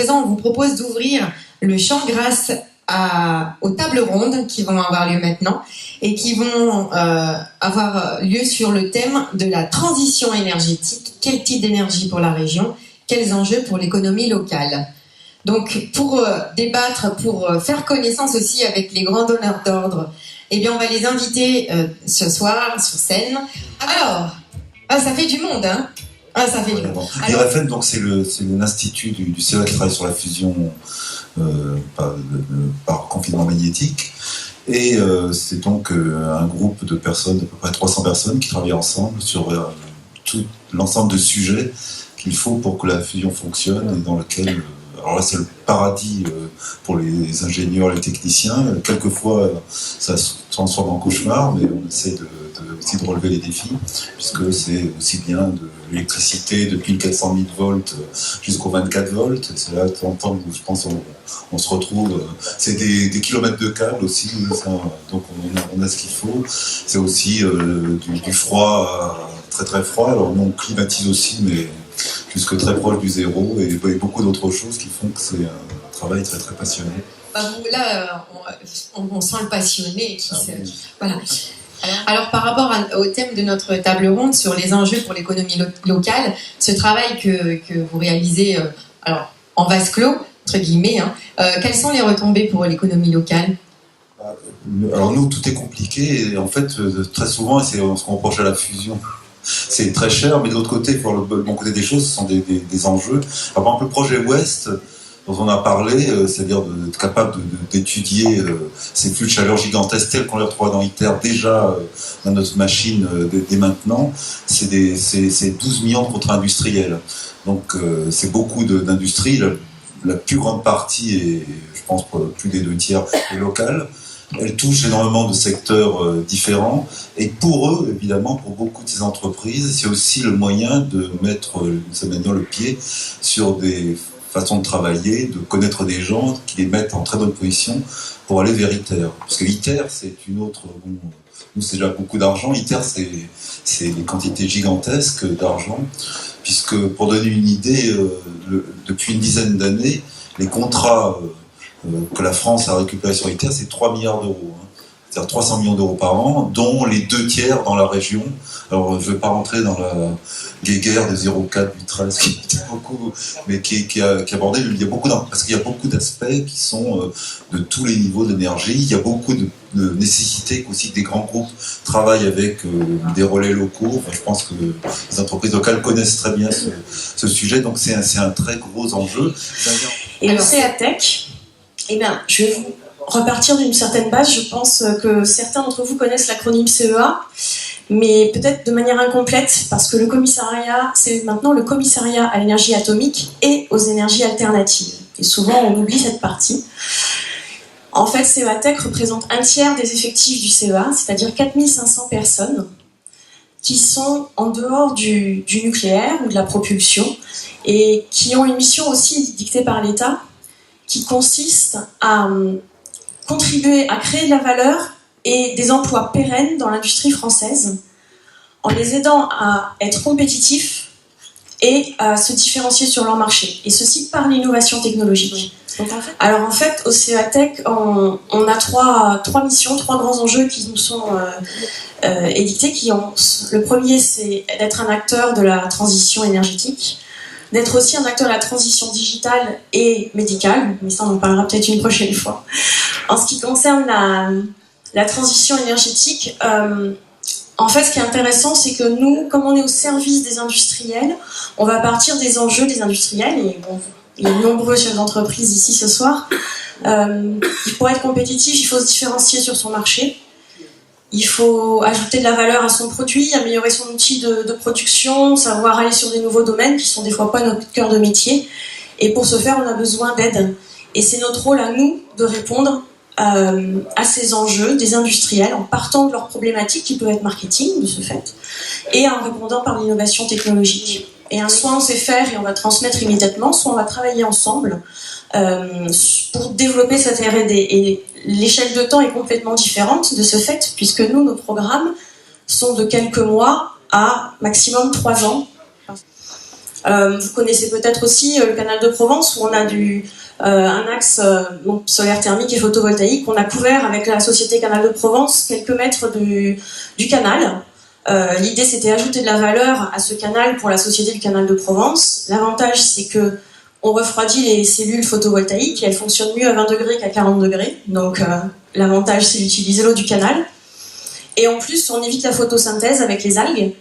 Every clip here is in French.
présent, on vous propose d'ouvrir le champ grâce aux tables rondes qui vont avoir lieu maintenant et qui vont avoir lieu sur le thème de la transition énergétique. Quel type d'énergie pour la région? Quels enjeux pour l'économie locale? Donc, pour débattre, pour faire connaissance aussi avec les grands donneurs d'ordre, eh bien, on va les inviter ce soir sur scène. Alors, ça fait du monde, hein? Ça fait du monde. L'IRFM, donc, c'est l'institut du CEA qui travaille sur la fusion par confinement magnétique. Et c'est donc un groupe de personnes, d'à peu près 300 personnes, qui travaillent ensemble sur tout l'ensemble de sujets qu'il faut pour que la fusion fonctionne et dans lequel... alors là, c'est le paradis pour les ingénieurs, les techniciens. Quelquefois, ça se transforme en cauchemar, mais on essaie aussi de relever les défis, puisque c'est aussi bien de l'électricité depuis le 400 000 volts jusqu'aux 24 volts. C'est là, de temps en temps, où je pense on se retrouve. C'est des kilomètres de câbles aussi, ça, donc on a ce qu'il faut. C'est aussi du froid, très très froid. Alors nous, on climatise aussi, mais jusque très proche du zéro, et beaucoup d'autres choses qui font que c'est un travail très très passionné. Là, on sent le passionné. Voilà. Alors, par rapport au thème de notre table ronde sur les enjeux pour l'économie locale, ce travail que vous réalisez en vase clos, entre guillemets, quelles sont les retombées pour l'économie locale? Alors nous, tout est compliqué, et en fait, très souvent, c'est ce qu'on reproche à la fusion. C'est très cher, mais de l'autre côté, pour le bon côté des choses, ce sont des enjeux. Alors, par exemple, le projet Ouest, dont on a parlé, c'est-à-dire d'être capable d'étudier ces flux de chaleur gigantesques tels qu'on les retrouve dans ITER déjà dans notre machine dès maintenant, c'est 12 millions de contrats industriels. Donc c'est beaucoup d'industries, la plus grande partie, et je pense pour plus des 2 tiers, est locale. Elle touche énormément de secteurs différents, et pour eux, évidemment, pour beaucoup de ces entreprises, c'est aussi le moyen de mettre, d'une certaine manière, le pied sur des façons de travailler, de connaître des gens qui les mettent en très bonne position pour aller vers ITER. Parce que l'ITER, c'est une autre... nous, c'est déjà beaucoup d'argent. ITER, c'est des quantités gigantesques d'argent, puisque, pour donner une idée, depuis une dizaine d'années, les contrats... que la France a récupéré sur ITER, c'est 3 milliards d'euros. C'est-à-dire 300 millions d'euros par an, dont les 2 tiers dans la région. Alors, je ne vais pas rentrer dans la guéguerre de 0,4, 8,13, qui était beaucoup, mais qui abordait, parce qu'il y a beaucoup d'aspects qui sont de tous les niveaux d'énergie. Il y a beaucoup de nécessité aussi que des grands groupes travaillent avec des relais locaux. Enfin, je pense que les entreprises locales connaissent très bien ce sujet, donc c'est un très gros enjeu. Et le CEATEC, eh bien, je vais vous repartir d'une certaine base. Je pense que certains d'entre vous connaissent l'acronyme CEA, mais peut-être de manière incomplète, parce que le commissariat, c'est maintenant le commissariat à l'énergie atomique et aux énergies alternatives. Et souvent, on oublie cette partie. En fait, CEATEC représente 1/3 des effectifs du CEA, c'est-à-dire 4500 personnes qui sont en dehors du nucléaire ou de la propulsion et qui ont une mission aussi dictée par l'État, qui consiste à contribuer à créer de la valeur et des emplois pérennes dans l'industrie française, en les aidant à être compétitifs et à se différencier sur leur marché, et ceci par l'innovation technologique. Donc, en fait, au CEATEC, on a trois missions, 3 grands enjeux qui nous sont édictés. Le premier, c'est d'être un acteur de la transition énergétique, d'être aussi un acteur de la transition digitale et médicale, mais ça on en parlera peut-être une prochaine fois. En ce qui concerne la transition énergétique, en fait ce qui est intéressant, c'est que nous, comme on est au service des industriels, on va partir des enjeux des industriels, et bon, il y a de nombreux chefs d'entreprise ici ce soir. Pour être compétitif, il faut se différencier sur son marché. Il faut ajouter de la valeur à son produit, améliorer son outil de production, savoir aller sur des nouveaux domaines qui sont des fois pas notre cœur de métier. Et pour ce faire, on a besoin d'aide. Et c'est notre rôle à nous de répondre à ces enjeux des industriels en partant de leurs problématiques qui peuvent être marketing de ce fait et en répondant par l'innovation technologique. Et soit on sait faire et on va transmettre immédiatement, soit on va travailler ensemble pour développer cette R&D. Et l'échelle de temps est complètement différente de ce fait, puisque nous, nos programmes sont de quelques mois à maximum 3 ans. Vous connaissez peut-être aussi le canal de Provence, où on a un axe solaire thermique et photovoltaïque. On a couvert avec la société Canal de Provence quelques mètres du canal. L'idée, c'était d'ajouter de la valeur à ce canal pour la société du Canal de Provence. L'avantage, c'est que on refroidit les cellules photovoltaïques et elles fonctionnent mieux à 20 degrés qu'à 40 degrés. Donc l'avantage, c'est d'utiliser l'eau du canal. Et en plus, on évite la photosynthèse avec les algues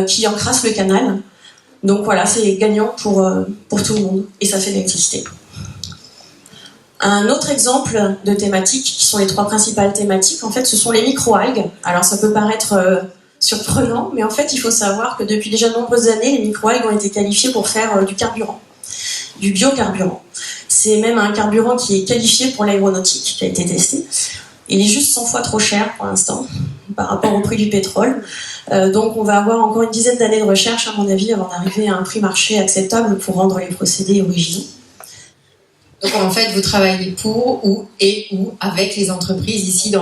qui encrassent le canal. Donc voilà, c'est gagnant pour tout le monde. Et ça fait de l'électricité. Un autre exemple de thématiques, qui sont les 3 principales thématiques, en fait, ce sont les microalgues. Alors ça peut paraître surprenant, mais en fait, il faut savoir que depuis déjà de nombreuses années, les microalgues ont été qualifiées pour faire du carburant, du biocarburant. C'est même un carburant qui est qualifié pour l'aéronautique, qui a été testé. Il est juste 100 fois trop cher pour l'instant, par rapport au prix du pétrole. Donc on va avoir encore une dizaine d'années de recherche, à mon avis, avant d'arriver à un prix marché acceptable pour rendre les procédés originaux. Donc en fait, vous travaillez pour ou avec les entreprises ici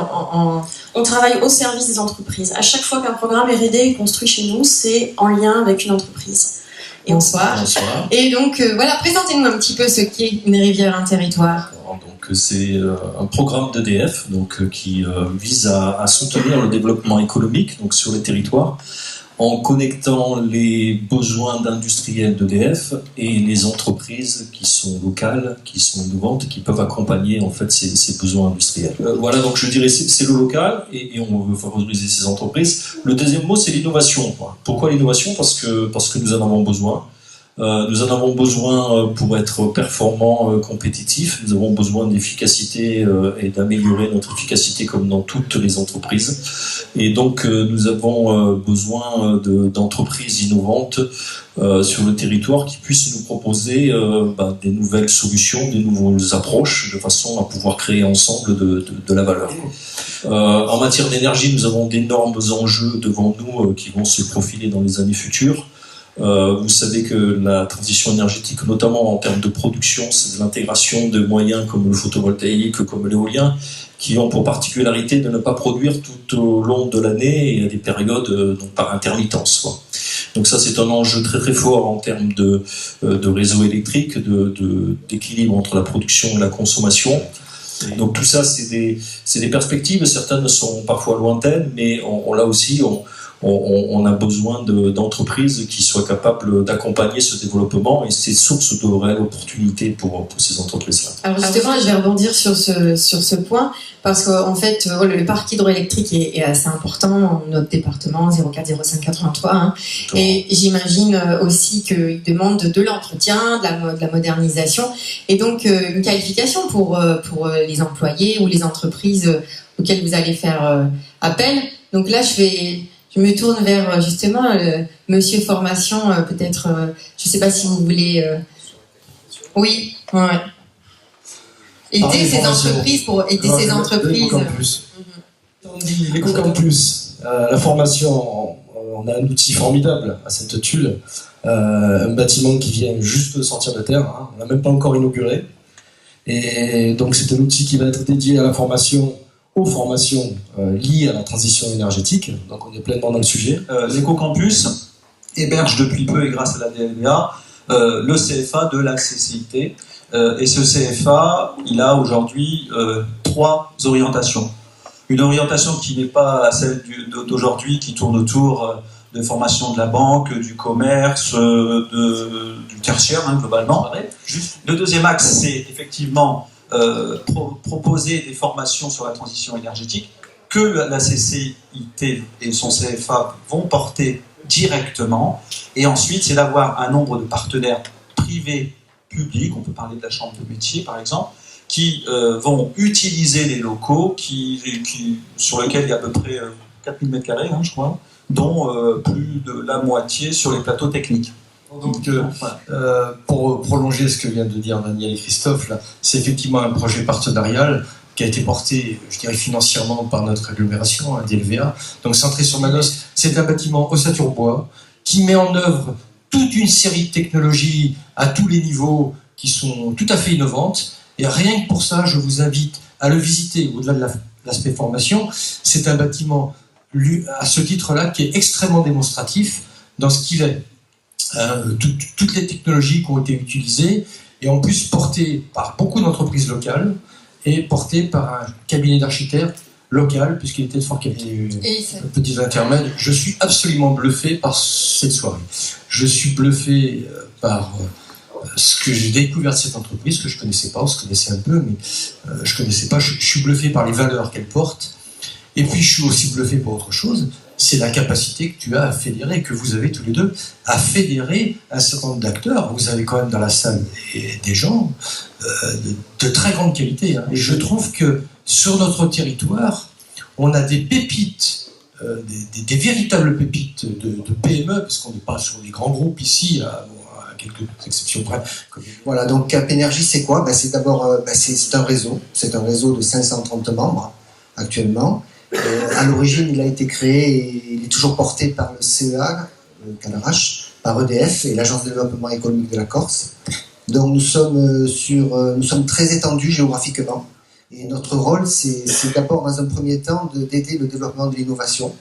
On travaille au service des entreprises. À chaque fois qu'un programme R&D est construit chez nous, c'est en lien avec une entreprise. Et bonsoir. Et donc voilà, présentez-nous un petit peu ce qu'est une rivière, un territoire. Donc c'est un programme d'EDF qui vise à soutenir le développement économique donc sur les territoires en connectant les besoins d'industriels d'EDF et les entreprises qui sont locales, qui sont innovantes, qui peuvent accompagner en fait ces besoins industriels. Voilà, donc je dirais c'est le local et on veut favoriser ces entreprises. Le deuxième mot, c'est l'innovation. Pourquoi l'innovation ? Parce que nous en avons besoin. Nous en avons besoin pour être performants, compétitifs. Nous avons besoin d'efficacité et d'améliorer notre efficacité comme dans toutes les entreprises. Et donc nous avons besoin d'entreprises innovantes sur le territoire qui puissent nous proposer des nouvelles solutions, des nouvelles approches de façon à pouvoir créer ensemble de la valeur. En matière d'énergie, nous avons d'énormes enjeux devant nous qui vont se profiler dans les années futures. Vous savez que la transition énergétique, notamment en termes de production, c'est de l'intégration de moyens comme le photovoltaïque, comme l'éolien, qui ont pour particularité de ne pas produire tout au long de l'année et à des périodes donc par intermittence. Donc ça, c'est un enjeu très très fort en termes de réseau électrique, d'équilibre entre la production et la consommation. Donc tout ça, c'est des perspectives. Certaines sont parfois lointaines, mais là aussi, on a besoin d'entreprises qui soient capables d'accompagner ce développement et c'est source de réelles opportunités pour ces entreprises-là. Alors justement, je vais rebondir sur ce point parce qu'en fait, le parc hydroélectrique est assez important dans notre département 040583 et j'imagine aussi qu'il demande de l'entretien, de la modernisation et donc une qualification pour les employés ou les entreprises auxquelles vous allez faire appel. Donc là, je me tourne vers justement Monsieur Formation, peut-être, je ne sais pas si vous voulez... Oui, ouais. Aider ces entreprises pour aider ces entreprises. L'éco-campus, la formation, on a un outil formidable à cette tuile, un bâtiment qui vient juste de sortir de terre, on n'a même pas encore inauguré. Et donc c'est un outil qui va être dédié à la formation, aux formations liées à la transition énergétique, donc on est pleinement dans le sujet. L'éco-campus héberge depuis peu et grâce à la DLVA le CFA de la CCIT et ce CFA il a aujourd'hui 3 orientations. Une orientation qui n'est pas celle d'aujourd'hui qui tourne autour de formation de la banque, du commerce, du tertiaire globalement. Le deuxième axe c'est effectivement proposer des formations sur la transition énergétique que la CCIT et son CFA vont porter directement. Et ensuite, c'est d'avoir un nombre de partenaires privés, publics, on peut parler de la chambre de métier par exemple, qui vont utiliser les locaux sur lesquels il y a à peu près 4000 m², je crois, dont plus de la moitié sur les plateaux techniques. Donc, pour prolonger ce que vient de dire Daniel et Christophe, là, c'est effectivement un projet partenarial qui a été porté, je dirais, financièrement par notre agglomération, DLVA. Donc, centré sur Manos, c'est un bâtiment ossature-bois qui met en œuvre toute une série de technologies à tous les niveaux qui sont tout à fait innovantes. Et rien que pour ça, je vous invite à le visiter au-delà de l'aspect formation. C'est un bâtiment, à ce titre-là, qui est extrêmement démonstratif dans ce qu'il est. toutes les technologies qui ont été utilisées, et en plus portées par beaucoup d'entreprises locales et portées par un cabinet d'architectes local, puisqu'il était de fort qualité. Petits intermèdes. Je suis absolument bluffé par cette soirée. Je suis bluffé par ce que j'ai découvert de cette entreprise, que je connaissais pas, on se connaissait un peu, mais je connaissais pas. Je suis bluffé par les valeurs qu'elle porte. Et puis je suis aussi bluffé par autre chose, c'est la capacité que tu as à fédérer, que vous avez tous les deux, à fédérer un certain nombre d'acteurs. Vous avez quand même dans la salle des gens de très grande qualité. Hein. Et je trouve que sur notre territoire, on a des pépites, des véritables pépites de PME, parce qu'on n'est pas sur les grands groupes ici, à quelques exceptions près. Voilà, donc Cap Énergie, c'est quoi? C'est d'abord c'est un réseau. C'est un réseau de 530 membres actuellement. À l'origine, il a été créé et il est toujours porté par le CEA, le Cadarache, par EDF et l'Agence de développement économique de la Corse. Donc nous sommes très étendus géographiquement. Et notre rôle, c'est d'abord, dans un premier temps, d'aider le développement de l'innovation.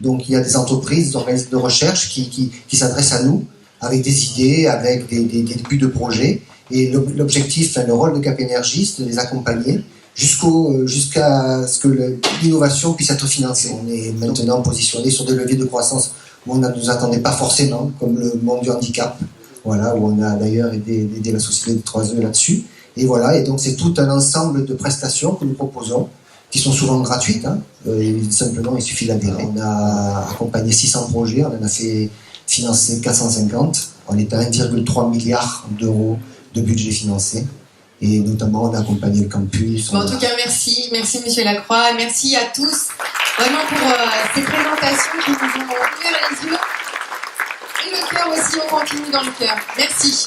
Donc il y a des entreprises, des organismes de recherche qui s'adressent à nous avec des idées, avec des débuts de projets. Et l'objectif, le rôle de Cap Énergie, c'est de les accompagner jusqu'à ce que l'innovation puisse être financée. On est maintenant positionné sur des leviers de croissance où on ne nous attendait pas forcément, comme le monde du handicap, voilà, où on a d'ailleurs aidé la société de 3E là-dessus. Et voilà, et donc c'est tout un ensemble de prestations que nous proposons, qui sont souvent gratuites, hein, et simplement il suffit d'adhérer. On a accompagné 600 projets, on en a fait financer 450, on est à 1,3 milliard d'euros de budget financé. Et notamment, on a accompagné le campus. En tout cas, merci Monsieur Lacroix, merci à tous vraiment pour ces présentations qui nous ont ouvert les yeux et le cœur aussi, on continue dans le cœur. Merci.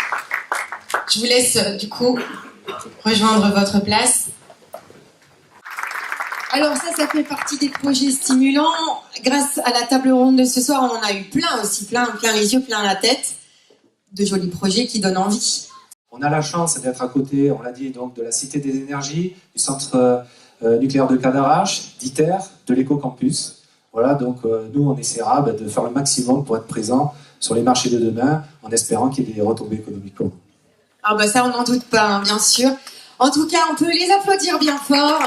Je vous laisse du coup rejoindre votre place. Alors ça fait partie des projets stimulants. Grâce à la table ronde de ce soir, on en a eu plein aussi, plein les yeux, plein la tête, de jolis projets qui donnent envie. On a la chance d'être à côté, on l'a dit, donc de la Cité des Énergies, du centre nucléaire de Cadarache, d'ITER, de l'Éco-Campus. Voilà, donc nous, on essaiera de faire le maximum pour être présent sur les marchés de demain, en espérant qu'il y ait des retombées économiques. Ah ça, on n'en doute pas, hein, bien sûr. En tout cas, on peut les applaudir bien fort.